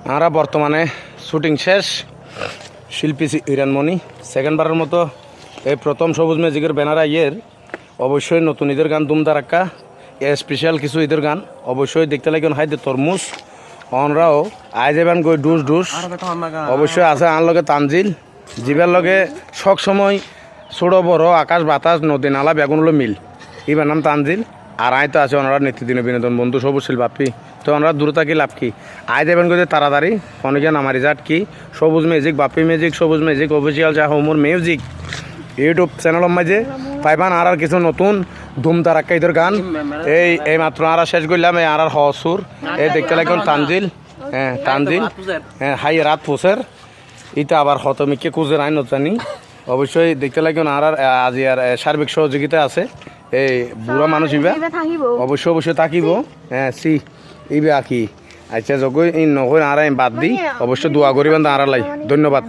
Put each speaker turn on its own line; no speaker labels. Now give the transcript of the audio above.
আমরা বর্তমানে শুটিং শেষ, শিল্পী হিরণমণি সেকেন্ডবারের মতো এই প্রথম সবুজ ম্যাজিকের ব্যানার আইয়ের অবশ্যই নতুন ঈদের গান দুমদারাক্কা স্পেশাল কিছু ঈদের গান অবশ্যই দেখতে লাগেন হাইতে তরমুজ অনরাও আই যাবেন গই ডুস ডুস অবশ্যই আছে আন লগে তানজিল জীবের লগে সব সময় ছোট বড় আকাশ বাতাস নদী নালা বেগুনগুলো মিল এবার নাম তানজিল আর আয় তো আছে ওনারা নিত্যদিনের বিনোদন বন্ধু সবুজ শিল্পী তো ওনারা দূরে থাকি লাভ কি আয় দেবেন গো তাড়াতাড়ি অনেকে নামারি যাট কি সবুজ ম্যাজিক বাপি ম্যাজিক সবুজ ম্যাজিক অফিসিয়াল চা হোমর মিউজিক ইউটিউব চ্যানেলের মাঝে পাইবান আর কিছু নতুন ধুমধারাক্কা ঈদের গান এই মাত্র আর শেষ করলাম এই আর হসুর এই দেখতে লাগবেন তানজিল হ্যাঁ তানজিল হ্যাঁ হাই রাত পোষের এটা আবার হতমিকে কুজের আইন জানি অবশ্যই দেখতে লাগবেন আর আজি আর সার্বিক সহযোগিতা আছে এই বুড়া মানুষ ইবা অবশ্যই অবশ্যই তাকিব হ্যাঁ সি ইবে আকি আচ্ছা যখন নকই আর বাদ দিই অবশ্যই দোয়া করিবেন আর লাই ধন্যবাদ।